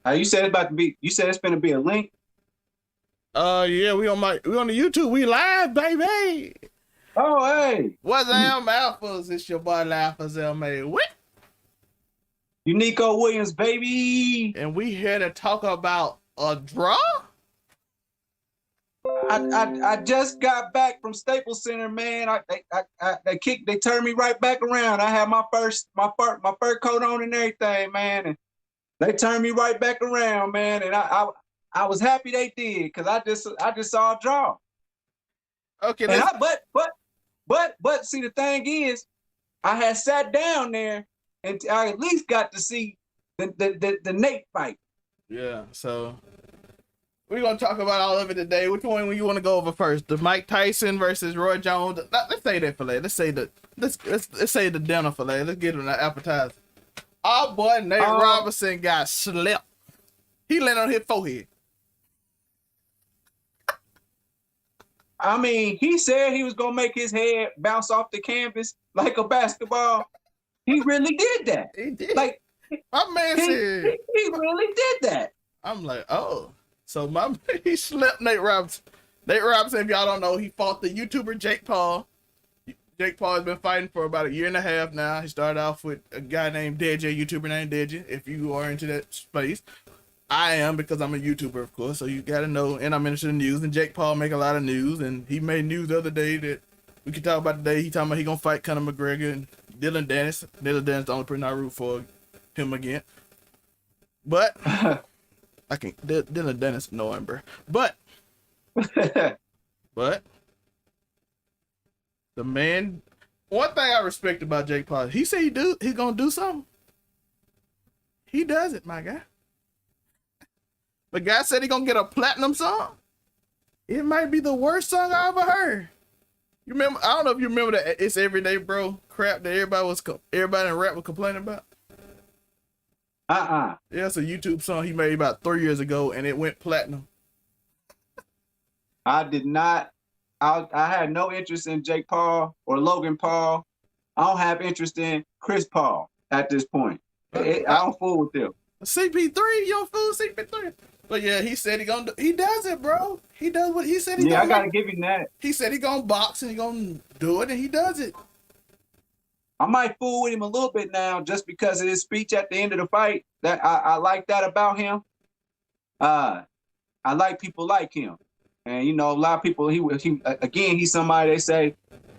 You said it's about to be. You said it's gonna be a link. Yeah, we on the YouTube. We live, baby. Oh, hey. What's them alphas? It's your boy Alphas LMA. What? Unico Williams, baby. And we here to talk about a draw. I just got back from Staples Center, man. They turned me right back around. I had my fur coat on and everything, man, and they turned me right back around, man. And I was happy they did because I just saw a draw. Okay, and but see, the thing is, I had sat down there and I at least got to see the Nate fight. Yeah, so we're gonna talk about all of it today. Which one you want to go over first? The Mike Tyson versus Roy Jones. Let's say that filet. Let's say the dinner filet. Let's get him the appetizer. Our boy Nate Robinson got slept. He landed on his forehead. I mean, he said he was gonna make his head bounce off the canvas like a basketball. He really did that. He did. Like my man said, he really did that. I'm like, oh, so he slept Nate Robinson. Nate Robinson, if y'all don't know, he fought the YouTuber Jake Paul. Jake Paul has been fighting for about 1.5 years now. He started off with a guy named Deji, a YouTuber named Deji. If you are into that space, I am, because I'm a YouTuber, of course. So you gotta know, and I'm interested in news. And Jake Paul make a lot of news, and he made news the other day that we can talk about today. He talking about he gonna fight Conor McGregor and Dylan Dennis. Dylan Dennis the only person I root for him again. But I can't. Dylan Dennis, no Amber. But the man. One thing I respect about Jake Paul, he said he's gonna do something. He does it, my guy. The guy said he gonna get a platinum song. It might be the worst song I ever heard. You remember? I don't know if you remember that "It's Everyday Bro" crap that everybody in rap was complaining about. Yeah, it's a YouTube song he made about 3 years ago, and it went platinum. I did not. I had no interest in Jake Paul or Logan Paul. I don't have interest in Chris Paul at this point. I don't fool with them. CP3, you don't fool CP3. But yeah, he said he does it, bro. He does what he said he I gotta give him that. He said he gonna box and he gonna do it, and he does it. I might fool with him a little bit now just because of his speech at the end of the fight. That I like that about him. I like people like him. And, you know, a lot of people, he's somebody they say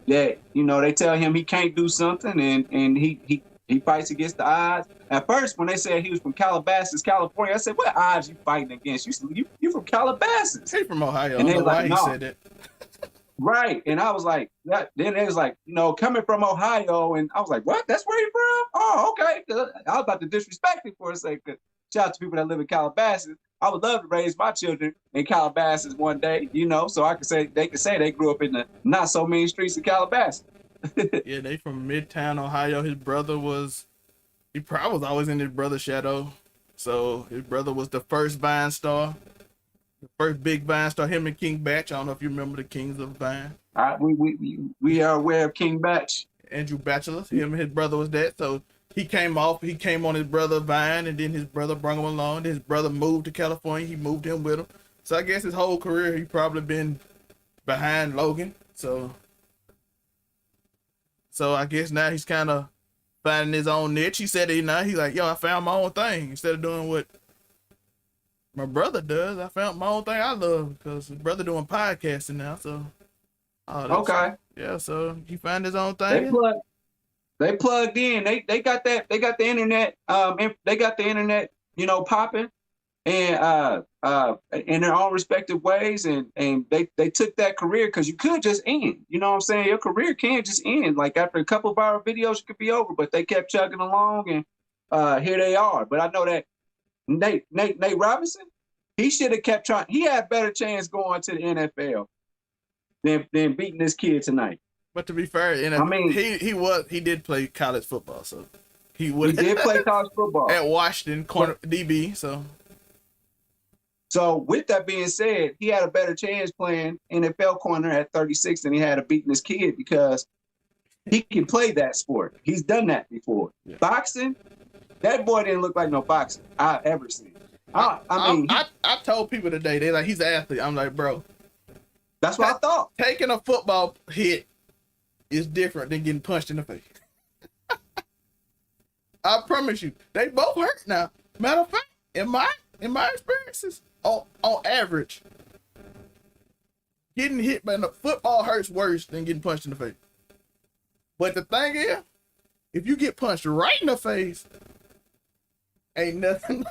that, you know, they tell him he can't do something and he fights against the odds. At first, when they said he was from Calabasas, California, I said, what odds you fighting against? You from Calabasas. He's from Ohio. And I don't know why he said that. Right. And I was like, then they was like, you know, coming from Ohio. And I was like, what? That's where you from? Oh, okay. I was about to disrespect him for a second. Shout out to people that live in Calabasas. I would love to raise my children in Calabasas one day, you know, so they could say they grew up in the not so mean streets of Calabasas. Yeah, they from Midtown, Ohio. His brother he probably was always in his brother's shadow. So his brother was the first Vine star, the first big Vine star. Him and King Batch. I don't know if you remember the Kings of Vine. We are aware of King Batch. Andrew Bachelor. Him and his brother was that. So he came on his brother Vine, and then his brother brought him along. His brother moved to California. He moved him with him. So I guess his whole career, he probably been behind Logan. So I guess now he's kind of finding his own niche. He said he's like, yo, I found my own thing. Instead of doing what my brother does, I found my own thing I love, because his brother doing podcasting now. So okay. Yeah, so he found his own thing. They plugged in. They got the internet. They got the internet, you know, popping, and in their own respective ways. And they took that career, because you could just end. You know what I'm saying? Your career can't just end. Like after a couple of viral videos, it could be over. But they kept chugging along, and here they are. But I know that Nate Robinson, he should have kept trying. He had a better chance going to the NFL than beating this kid tonight. But to be fair, I mean, he did play college football, so he did play college football at Washington, corner DB. So with that being said, he had a better chance playing NFL corner at 36 than he had of beating this kid, because he can play that sport. He's done that before. Yeah. Boxing, that boy didn't look like no boxer I've ever seen. I mean, I told people today, they like, he's an athlete. I'm like, bro, that's what I thought. taking a football hit is different than getting punched in the face. I promise you, they both hurt now. Matter of fact, in my experiences, on average, getting hit by the football hurts worse than getting punched in the face. But the thing is, if you get punched right in the face, ain't nothing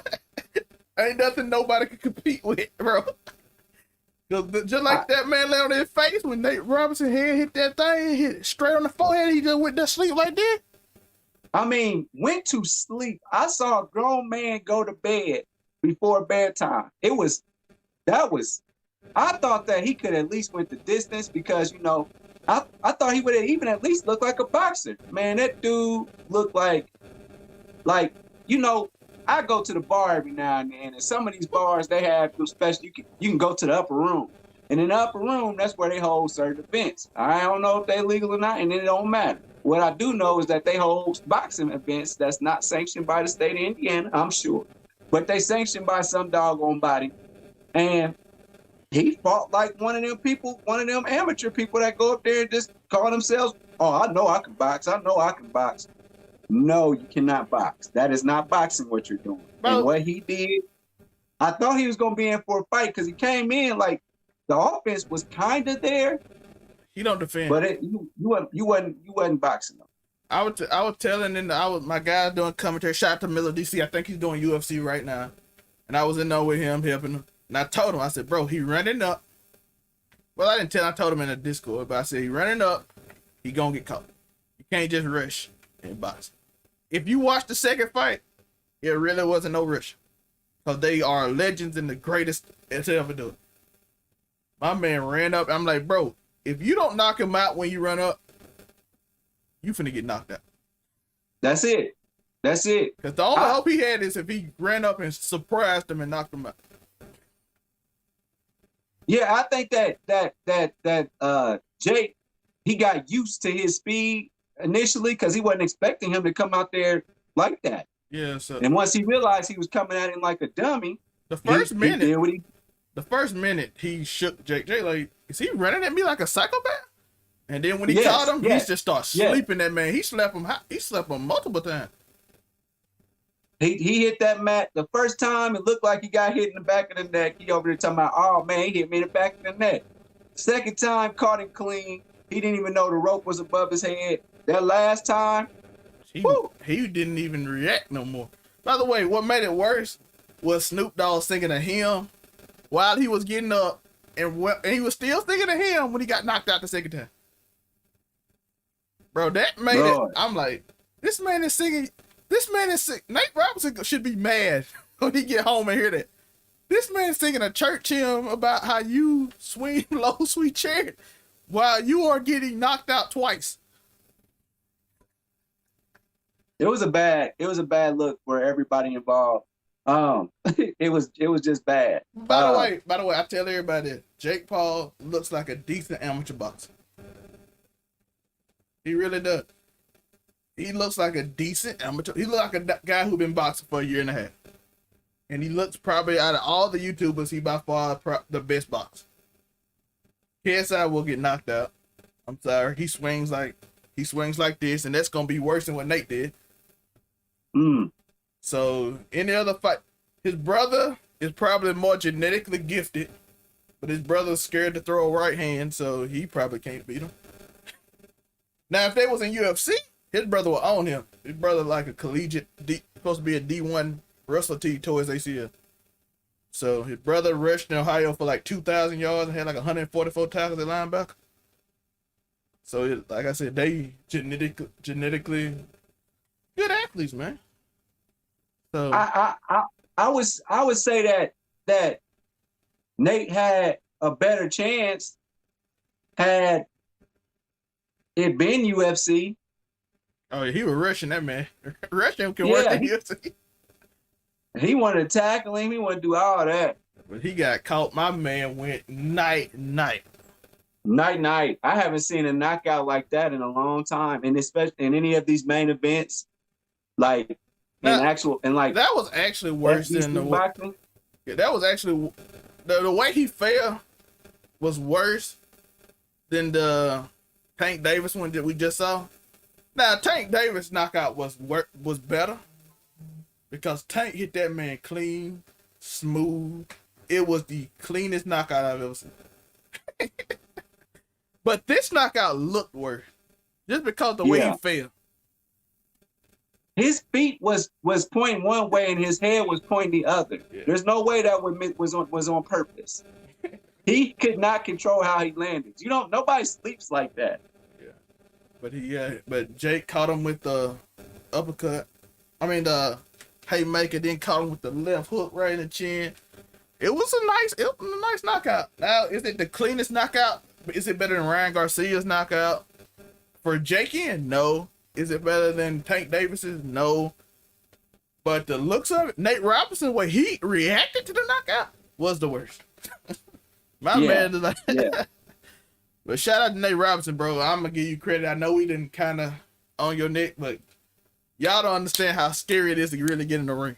nobody can compete with, bro. Just like that man lay on his face when Nate Robinson head hit that thing, hit it straight on the forehead, he just went to sleep like that. I mean, went to sleep. I saw a grown man go to bed before bedtime. I thought that he could at least went the distance because, I thought he would have even at least looked like a boxer. Man, that dude looked like, I go to the bar every now and then, and some of these bars, they have special, you can go to the upper room. And in the upper room, that's where they hold certain events. I don't know if they're legal or not, and it don't matter. What I do know is that they hold boxing events that's not sanctioned by the state of Indiana, I'm sure. But they sanctioned by some doggone body. And he fought like one of them amateur people that go up there and just call themselves, oh, I know I can box. No, you cannot box. That is not boxing what you're doing. Bro. And what he did, I thought he was going to be in for a fight because he came in like the offense was kind of there. He don't defend. But you wasn't boxing though. I was telling my guy doing commentary. Shout out to Miller DC. I think he's doing UFC right now, and I was in there with him helping him. And I told him, I said, bro, he running up. Well, I didn't tell him. I told him in the Discord, but I said he running up. He gonna get caught. You can't just rush in boxing. If you watch the second fight, it really wasn't no rush, because they are legends and the greatest to ever do it. My man ran up. I'm like, bro, if you don't knock him out when you run up, you finna get knocked out. That's it. Because the only hope he had is if he ran up and surprised him and knocked him out. Yeah, I think that Jake, he got used to his speed initially because he wasn't expecting him to come out there like that. Yeah. So, and once he realized he was coming at him like a dummy, the first minute he shook Jake. Jake like, is he running at me like a psychopath? And then when he caught him, he just started sleeping that man. He slept him multiple times. He hit that mat the first time. It looked like he got hit in the back of the neck. He over there talking about, oh man, he hit me in the back of the neck. Second time, caught him clean. He didn't even know the rope was above his head. That last time, he didn't even react no more. By the way, what made it worse was Snoop Dogg singing a hymn while he was getting up, and he was still singing a hymn when he got knocked out the second time. Bro, that made it. I'm like, this man is singing. Nate Robinson should be mad when he get home and hear that. This man singing a church hymn about how you swing low, sweet chariot while you are getting knocked out twice. It was a bad look for everybody involved. It was just bad. By the way, I tell everybody, Jake Paul looks like a decent amateur boxer. He really does. He looks like a decent amateur. He looks like a guy who's been boxing for a year and a half. And he looks probably, out of all the YouTubers, he by far the best boxer. KSI will get knocked out. I'm sorry. He swings like this, and that's gonna be worse than what Nate did. So any other fight, his brother is probably more genetically gifted, but his brother's scared to throw a right hand, so he probably can't beat him. Now, if they was in UFC, his brother will own him. His brother like a collegiate, supposed to be a D1 wrestler till he tore his ACL. So his brother rushed in Ohio for like 2,000 yards and had like 144 tackles at linebacker. So like I said, they genetically good athletes, man. So I would say that Nate had a better chance had it been UFC. Oh, he was rushing that man. Rushing can work in UFC. He wanted to tackle him. He wanted to do all that. But he got caught. My man went night. I haven't seen a knockout like that in a long time, and especially in any of these main events, like that was actually worse than the boxing. Yeah, that was actually the way he fell was worse than the Tank Davis one that we just saw. Now Tank Davis knockout was better because Tank hit that man clean, smooth. It was the cleanest knockout I've ever seen. But this knockout looked worse just because the way he fell. His feet was pointing one way and his head was pointing the other. Yeah. There's no way that was on purpose. He could not control how he landed. Nobody sleeps like that. Yeah. But Jake caught him with the uppercut. I mean the haymaker, then caught him with the left hook right in the chin. It was a nice knockout. Now, is it the cleanest knockout? Is it better than Ryan Garcia's knockout? For Jake no. Is it better than Tank Davis's? No. But the looks of it, Nate Robinson, the way he reacted to the knockout was the worst. My man is like, But shout out to Nate Robinson, bro. I'm gonna give you credit. I know we didn't kind of on your neck, but y'all don't understand how scary it is to really get in the ring.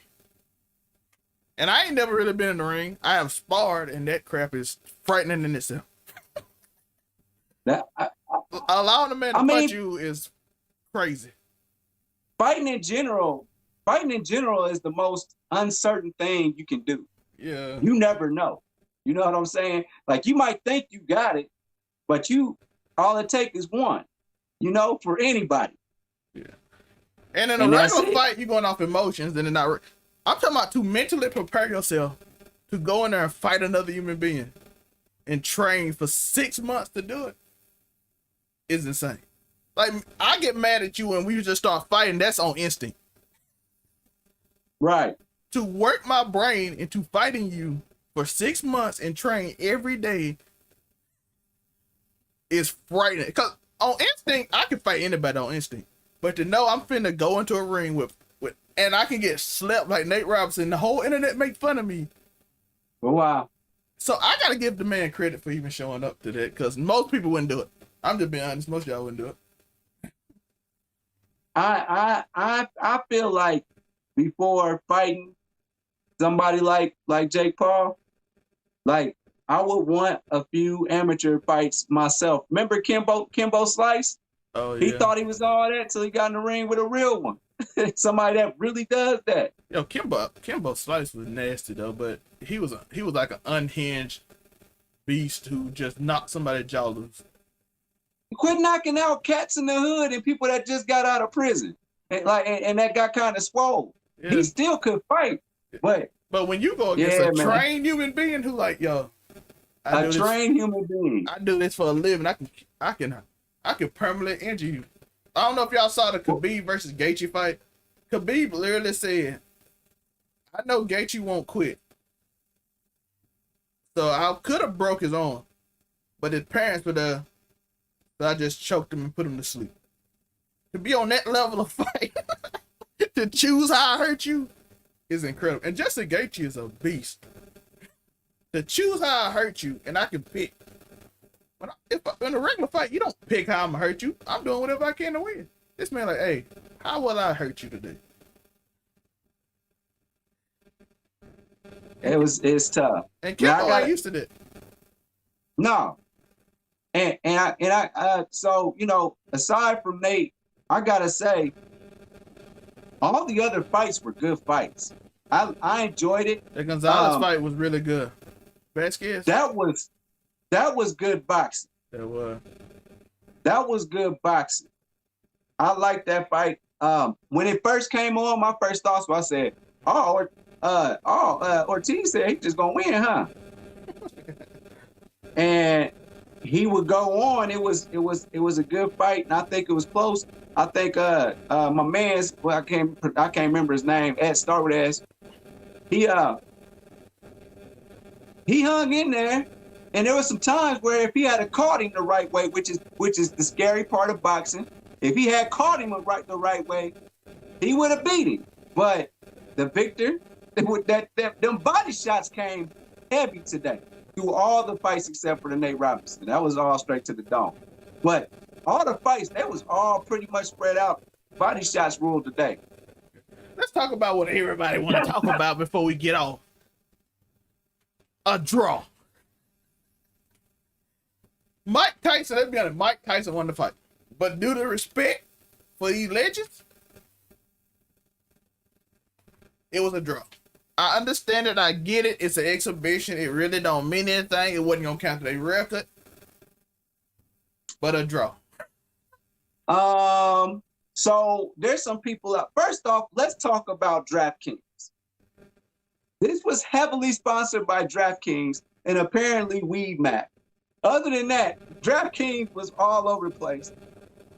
And I ain't never really been in the ring. I have sparred, and that crap is frightening in itself. Allowing a man to punch you is crazy. Fighting in general is the most uncertain thing you can do. Yeah. You never know. You know what I'm saying? Like, you might think you got it, but all it takes is one, for anybody. Yeah. And in a regular fight, you're going off emotions, and I'm talking about to mentally prepare yourself to go in there and fight another human being and train for 6 months to do it is insane. Like, I get mad at you when we just start fighting. That's on instinct. Right. To work my brain into fighting you for 6 months and train every day is frightening. Because on instinct, I can fight anybody on instinct. But to know I'm finna go into a ring with and I can get slept like Nate Robinson, the whole internet make fun of me. Oh, wow. So I gotta give the man credit for even showing up to that, because most people wouldn't do it. I'm just being honest, most of y'all wouldn't do it. I feel like before fighting somebody like Jake Paul, like, I would want a few amateur fights myself. Remember Kimbo Slice? Oh yeah. He thought he was all that till he got in the ring with a real one. Somebody that really does that. Yo, Kimbo Slice was nasty though, but he was like an unhinged beast who just knocked somebody's jaw loose. Quit knocking out cats in the hood and people that just got out of prison, and that got kind of swole. Yeah. He still could fight, but when you go against a trained human being who like, yo, human being, I do this for a living. I can permanently injure you. I don't know if y'all saw the Khabib versus Gaethje fight. Khabib literally said, "I know Gaethje won't quit, so I could have broke his arm, but his parents were there." So I just choked him and put him to sleep. To be on that level of fight, to choose how I hurt you, is incredible. And Justin Gaethje is a beast. To choose how I hurt you, and I can pick. If in a regular fight, you don't pick how I'm gonna hurt you. I'm doing whatever I can to win. This man like, hey, how will I hurt you today? It's tough. And Kimbo ain't used to that. No. And I so, aside from Nate, I gotta say, all the other fights were good fights. I enjoyed it. The Gonzalez fight was really good. Vasquez. That was good boxing. That was good boxing. I liked that fight. When it first came on, my first thoughts were, I said, Ortiz said he's just gonna win, huh? And he would go on. It was a good fight, and I think it was close. I think my man's, I can't remember his name. Ed start with S. He hung in there, and there were some times where if he had caught him the right way, which is the scary part of boxing, if he had caught him the right way, he would have beat him. But the victor, them body shots came heavy today through all the fights except for the Nate Robinson. That was all straight to the dome. But all the fights, they was all pretty much spread out. Body shots ruled today. Let's talk about what everybody want to talk about before we get off. A draw. Mike Tyson, let's be honest, Mike Tyson won the fight. But due to respect for these legends, it was a draw. I understand it. I get it. It's an exhibition. It really don't mean anything. It wasn't going to count to their record. But a draw. So there's some people out. First off, let's talk about DraftKings. This was heavily sponsored by DraftKings and apparently WeedMac. Other than that, DraftKings was all over the place.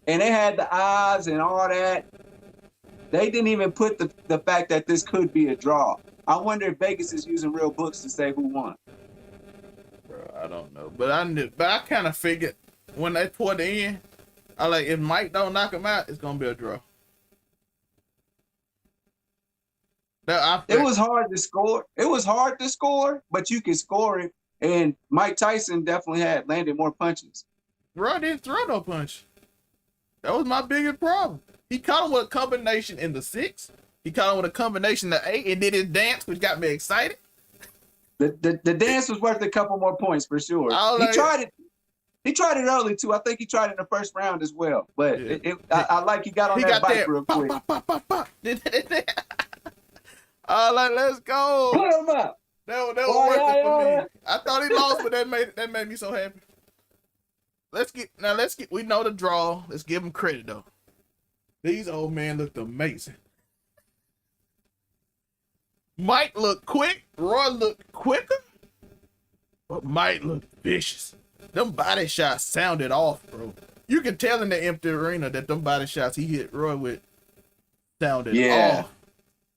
And they had the odds and all that. They didn't even put the fact that this could be a draw. I wonder if Vegas is using real books to say who won. Bro, I don't know. But I kind of figured when they poured it in, I like, if Mike don't knock him out, it's going to be a draw. It was hard to score. It was hard to score, but you can score it. And Mike Tyson definitely had landed more punches. Bro didn't throw no punch. That was my biggest problem. He caught him with a combination in the 6. He caught him with a combination in the 8 and did his dance, which got me excited. The dance was worth a couple more points for sure. He tried it. He tried it early too. I think he tried it in the first round as well. But yeah. I like he got on that bike real quick. I like, let's go. Put him up. That was worth it for me. I thought he lost, but that made me so happy. Let's get. We know the draw. Let's give him credit though. These old men looked amazing. Mike looked quick. Roy looked quicker, but Mike looked vicious. Them body shots sounded off, bro. You can tell in the empty arena that them body shots he hit Roy with sounded off.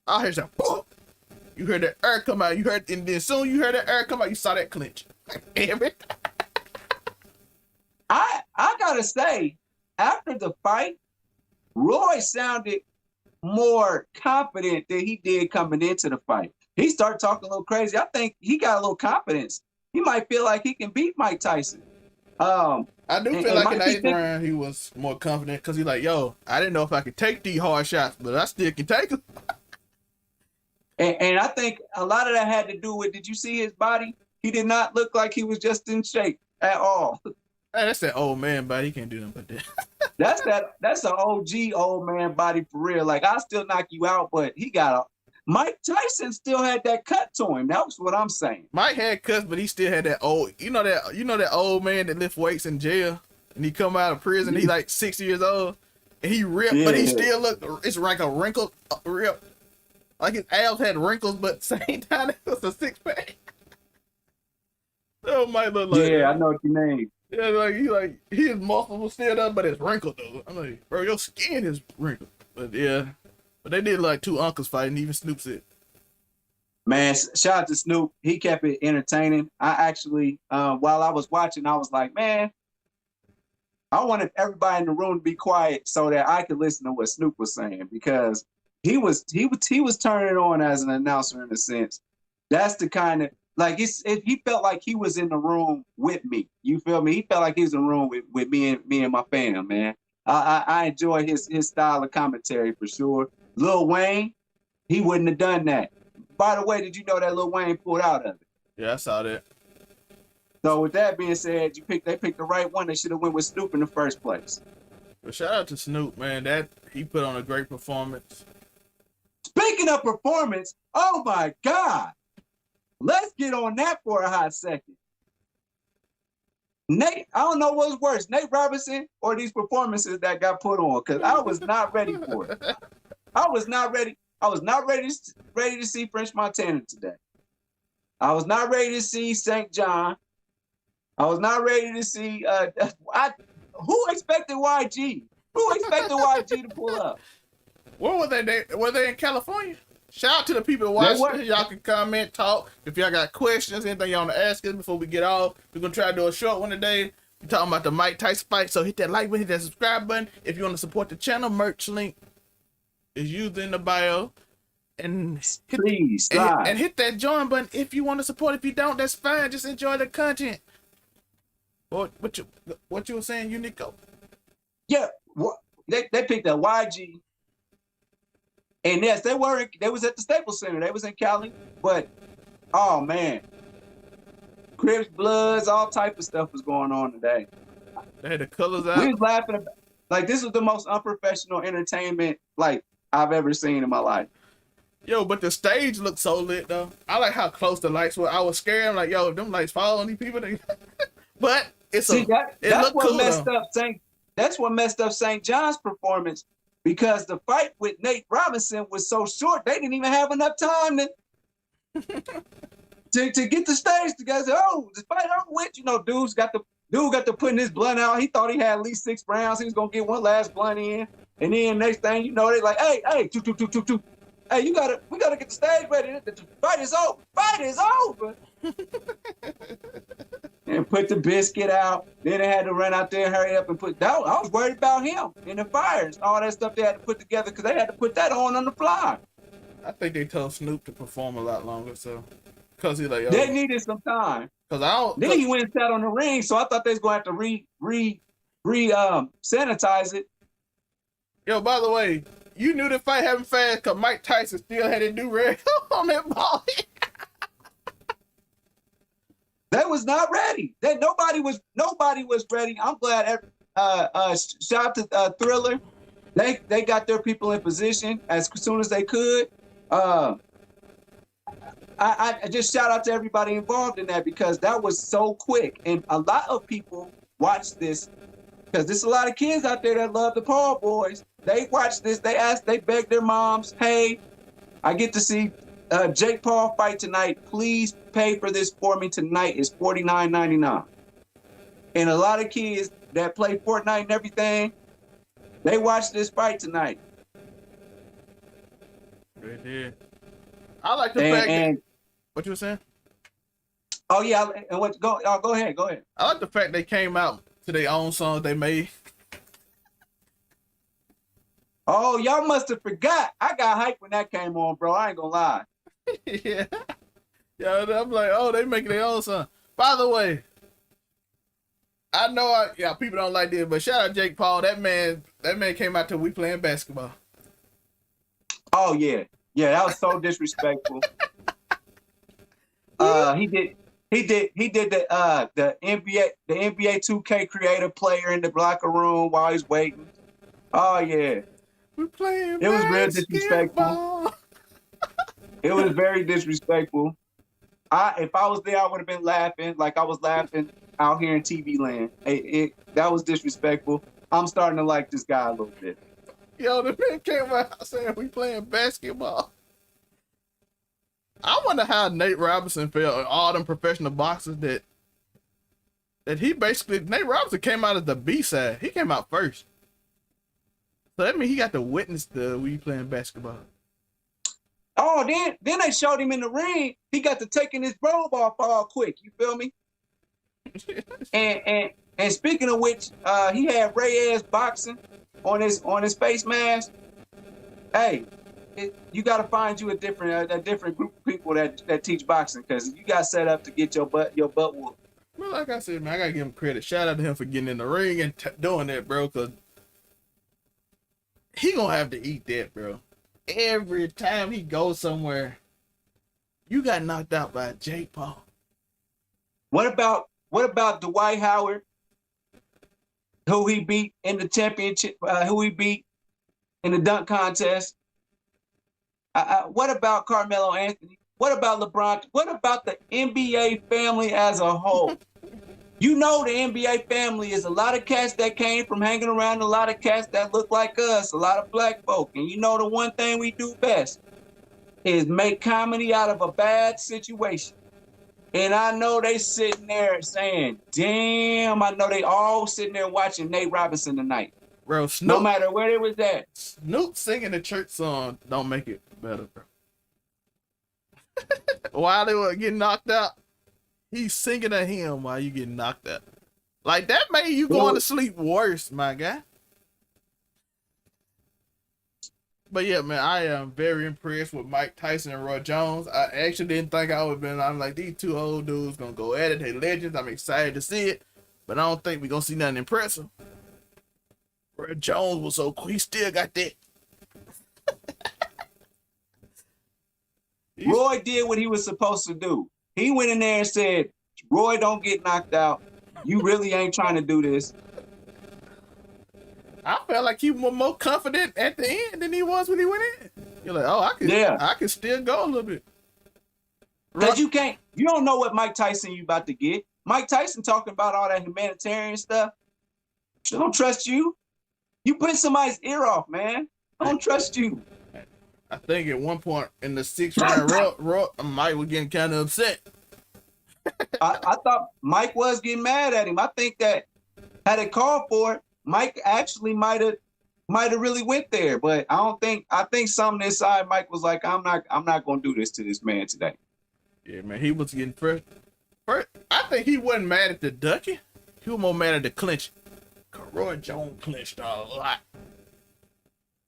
I heard that. Boom. You heard that air come out. You heard, and then soon you heard that air come out. You saw that clinch. Damn it. I gotta say, after the fight, Roy sounded more confident than he did coming into the fight. He started talking a little crazy. I think he got a little confidence. He might feel like he can beat Mike Tyson. I do feel like in the 8th round he was more confident because he's like, yo, I didn't know if I could take these hard shots, but I still can take them. And I think a lot of that had to do with, did you see his body? He did not look like he was just in shape at all. Hey, that's that old man body. He can't do nothing but that. That's an OG old man body for real. Like, I'll still knock you out, but he got Mike Tyson still had that cut to him. That was what I'm saying. Mike had cuts, but he still had that old, you know that old man that lift weights in jail and he come out of prison, he's like 6 years old and he ripped, but he still looked, it's like a wrinkled rip. Like his abs had wrinkles, but at the same time it was a 6-pack. Oh, Mike look like I know what you mean. Yeah, like his muscles were still there, but it's wrinkled though. I'm like, bro, your skin is wrinkled. But yeah. But they did like 2 uncles fighting, even Snoop said. Man, shout out to Snoop. He kept it entertaining. I actually, while I was watching, I was like, man, I wanted everybody in the room to be quiet so that I could listen to what Snoop was saying, because he was turning on as an announcer in a sense. That's the kind of, like, he felt like he was in the room with me. You feel me? He felt like he was in the room with me and my fam, man. I enjoy his style of commentary for sure. Lil Wayne, he wouldn't have done that. By the way, did you know that Lil Wayne pulled out of it? Yeah, I saw that. So with that being said, they picked the right one. They should have went with Snoop in the first place. Well, shout out to Snoop, man. That he put on a great performance. Speaking of performance, oh my God. Let's get on that for a hot second. Nate, I don't know what's worse, Nate Robinson or these performances that got put on, because I was not ready for it. I was not ready to see French Montana today. I was not ready to see St. John. I was not ready to see who expected YG? Who expected YG to pull up? Where were they? Were they in California? Shout out to the people watching. Y'all can comment, talk. If y'all got questions, anything y'all want to ask us before we get off. We're going to try to do a short one today. We're talking about the Mike Tyson fight. So hit that like button, hit that subscribe button. If you want to support the channel, merch link is used in the bio. And please and hit that join button if you want to support. If you don't, that's fine. Just enjoy the content. What you were saying, you Nico? Yeah, they picked a YG. And yes, they was at the Staples Center. They was in Cali, but oh man, Crips, Bloods, all type of stuff was going on today. They had the colors We out. was laughing about, like this was the most unprofessional entertainment like I've ever seen in my life. Yo, but the stage looked so lit though. I like how close the lights were. I was scared. I'm like, yo, if them lights fall on these people, they... but See it that's looked what cool messed though. up St. John's performance because the fight with Nate Robinson was so short they didn't even have enough time to get the stage together. Oh, the fight over with, dude got to putting his blunt out. He thought he had at least 6 rounds. He was gonna get one last blunt in, and then next thing you know, they like, hey, two. Hey, we gotta get the stage ready. The fight is over. Fight is over. And put the biscuit out. Then they had to run out there and hurry up and put that. I was worried about him and the fires, all that stuff they had to put together because they had to put that on the fly. I think they told Snoop to perform a lot longer, so because he's like, yo, they needed some time. Because I don't. Then he went and sat on the ring, so I thought they was gonna have to sanitize it. Yo, by the way, you knew the fight happened fast because Mike Tyson still had a do-rag on that ball. They was not ready. Nobody was ready. I'm glad. Shout out to Thriller. They got their people in position as soon as they could. I just shout out to everybody involved in that because that was so quick, and a lot of people watched this because there's a lot of kids out there that love the Paul boys. They watched this. They begged their moms, "Hey, I get to see Jake Paul fight tonight. Please pay for this for me tonight. It's $49.99." And a lot of kids that play Fortnite and everything, they watched this fight tonight. They did. I like the fact that, what you were saying? Oh yeah, and go ahead. I like the fact they came out to their own songs they made. Oh, y'all must have forgot. I got hyped when that came on, bro. I ain't gonna lie. Yeah. Yeah, I'm like, oh, they making their own song. By the way, I know people don't like this, but shout out Jake Paul. That man came out to We Playing Basketball. Oh yeah. Yeah, that was so disrespectful. He did the NBA 2K creator player in the locker room while he's waiting. Oh yeah. We playing It was basketball. real disrespectful. It was very disrespectful. If I was there, I would have been laughing like I was laughing out here in TV land. That was disrespectful. I'm starting to like this guy a little bit. Yo, the man came out saying we playing basketball. I wonder how Nate Robinson felt, all them professional boxers that he basically, Nate Robinson came out as the B-side. He came out first. So that means he got to witness the we playing basketball. Oh, then they showed him in the ring. He got to taking his robe off all quick. You feel me? and speaking of which, he had Reyes boxing on his face mask. Hey, you got to find you a different group of people that teach boxing because you got set up to get your butt whooped. Well, like I said, man, I gotta give him credit. Shout out to him for getting in the ring and doing that, bro. Cause he gonna have to eat that, bro. Every time he goes somewhere, you got knocked out by Jake Paul. What about Dwight Howard, who he beat in the championship, who he beat in the dunk contest? What about Carmelo Anthony? What about LeBron? What about the NBA family as a whole? You know the NBA family is a lot of cats that came from hanging around a lot of cats that look like us, a lot of black folk. And you know the one thing we do best is make comedy out of a bad situation. And I know they sitting there saying, damn, I know they all sitting there watching Nate Robinson tonight. Bro, Snoop, no matter where they was at. Snoop singing the church song don't make it better, bro. While they were getting knocked out, he's singing a hymn while you getting knocked out. Like, that made you going to sleep worse, my guy. But yeah, man, I am very impressed with Mike Tyson and Roy Jones. I actually didn't think I would have been. I'm like, these two old dudes gonna go at it. They legends. I'm excited to see it. But I don't think we're gonna see nothing impressive. Roy Jones was so cool. He still got that. Roy did what he was supposed to do. He went in there and said, Roy don't get knocked out. You really ain't trying to do this. I felt like he was more confident at the end than he was when he went in. You're like, oh, I can still go a little bit. Because you don't know what Mike Tyson you about to get. Mike Tyson talking about all that humanitarian stuff. I don't trust you. You put somebody's ear off, man. I don't trust you. I think at one point in the 6th round, Mike was getting kind of upset. I thought Mike was getting mad at him. I think that had it called for it, Mike actually might have really went there. But I think something inside Mike was like, I'm not gonna do this to this man today. Yeah, man, he was getting first. I think he wasn't mad at the ducking. He was more mad at the clinching. Roy Jones clinched a lot.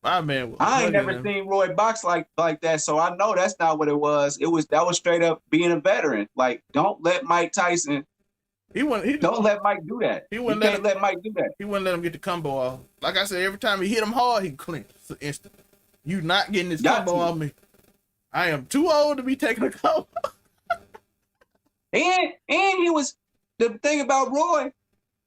My man was I ain't never seen Roy box like that, so I know that's not what it was. That was straight up being a veteran. Like, don't let Mike Tyson. Don't let Mike do that. He can't let Mike do that. He wouldn't let him get the combo off. Like I said, every time he hit him hard, he clinched. It's instant. You not getting this combo off me. I am too old to be taking a combo. And he was, the thing about Roy,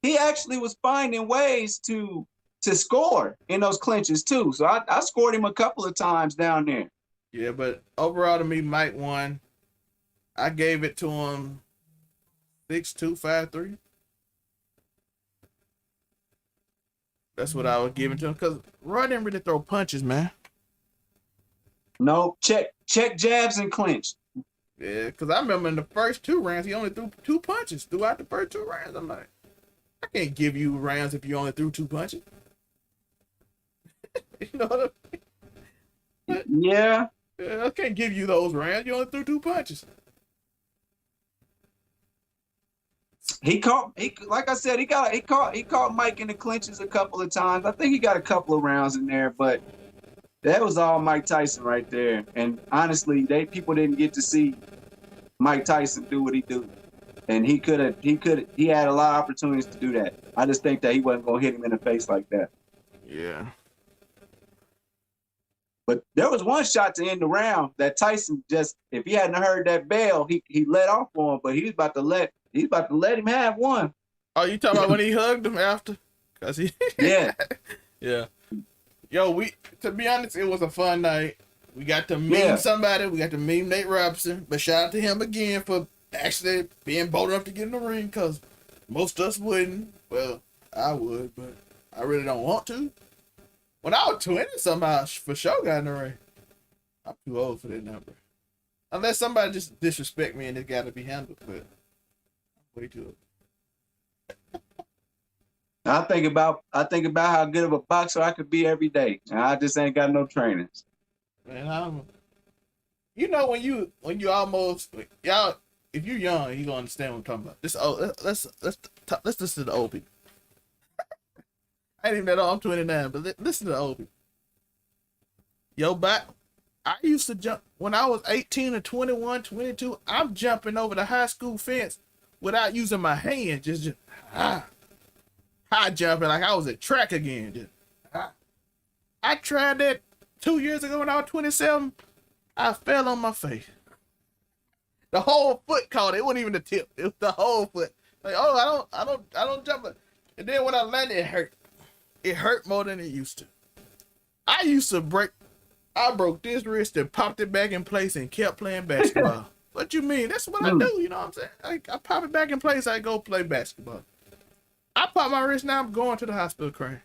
he actually was finding ways to score in those clinches too. So I scored him a couple of times down there. Yeah, but overall to me, Mike won. I gave it to him 6-2, 5-3. That's what I was giving to him because Roy didn't really throw punches, man. No, check jabs and clinch. Yeah, because I remember in the first 2 rounds, he only threw 2 punches throughout the first 2 rounds. I'm like, I can't give you rounds if you only threw 2 punches. You know what I mean? Yeah. I can't give you those rounds. You only threw 2 punches. Like I said, he caught Mike in the clinches a couple of times. I think he got a couple of rounds in there, but that was all Mike Tyson right there. And honestly, people didn't get to see Mike Tyson do what he do. And he had a lot of opportunities to do that. I just think that he wasn't gonna hit him in the face like that. Yeah. But there was one shot to end the round that Tyson just, if he hadn't heard that bell, he let off on him, but he was about to let him have one. Oh, you talking about when he hugged him after? Cause yeah. Yeah. Yo, to be honest, it was a fun night. We got to meme somebody. We got to meme Nate Robinson. But shout out to him again for actually being bold enough to get in the ring, because most of us wouldn't. Well, I would, but I really don't want to. When I was 20, somehow for sure got in the ring. I'm too old for that number. Unless somebody just disrespect me and it got to be handled, but I'm way too old. I think about how good of a boxer I could be every day, and I just ain't got no trainings. Man, you know when you almost y'all, if you're young, you gonna understand what I'm talking about. This let's listen to the old people. I ain't even that old. I'm 29, but listen to the old people. Yo, I used to jump when I was 18 or 21, 22. I'm jumping over the high school fence without using my hand, just high jumping like I was at track again. I tried that 2 years ago when I was 27. I fell on my face. The whole foot caught it. It wasn't even the tip. It was the whole foot. Like, oh, I don't jump it. And then when I landed, it hurt. It hurt more than it used to. I broke this wrist and popped it back in place and kept playing basketball. What you mean? That's what I do. You know what I'm saying? I pop it back in place. I go play basketball. I pop my wrist now. I'm going to the hospital crying.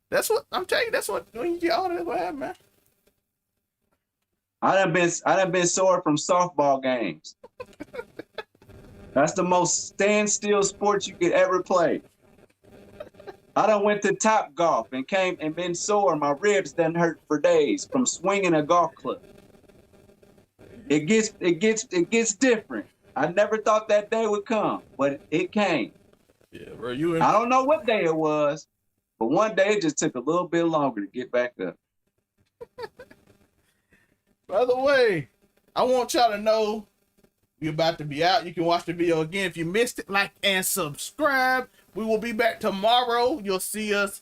That's what I'm telling you. That's what when you get older, that's what happens, man. I done been sore from softball games. That's the most standstill sport you could ever play. I done went to Top Golf and came and been sore. My ribs done hurt for days from swinging a golf club. It gets different. I never thought that day would come, but it came. Yeah, bro. I don't know what day it was, but one day it just took a little bit longer to get back up. By the way, I want y'all to know we're about to be out. You can watch the video again. If you missed it, like and subscribe. We will be back tomorrow. You'll see us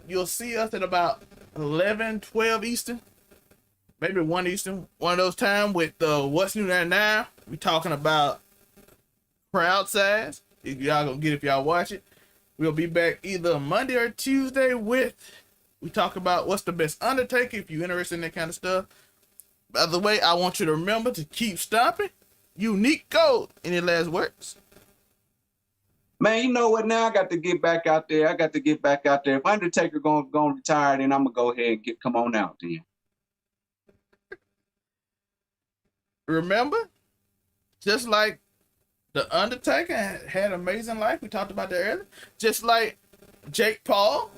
at about 11, 12 Eastern. Maybe 1 Eastern. One of those times with What's New There Now. We talking about crowd size. If y'all gonna get if y'all watch it. We'll be back either Monday or Tuesday with we talk about what's the best Undertaker if you're interested in that kind of stuff. By the way, I want you to remember to keep stomping. Unique code. Any last words? Man, you know what? Now I got to get back out there. If Undertaker gonna retire, then I'm gonna go ahead and come on out then. Remember, just like the Undertaker had an amazing life. We talked about that earlier. Just like Jake Paul,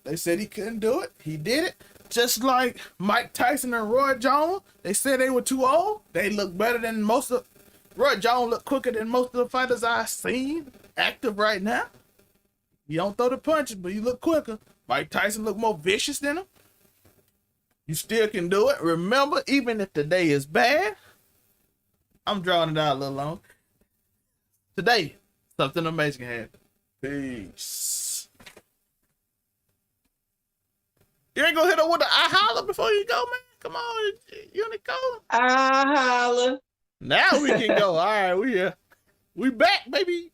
they said he couldn't do it. He did it. Just like Mike Tyson and Roy Jones, they said they were too old. They look better than most of. Roy Jones look quicker than most of the fighters I've seen active right now. You don't throw the punches, but you look quicker. Mike Tyson look more vicious than him. You still can do it. Remember, even if the day is bad, I'm drawing it out a little long. Today, something amazing happened. Peace. You ain't gonna hit her with the I holler before you go, man? Come on, Unicorn. I holler. Now we can go. All right, we here. We back, baby.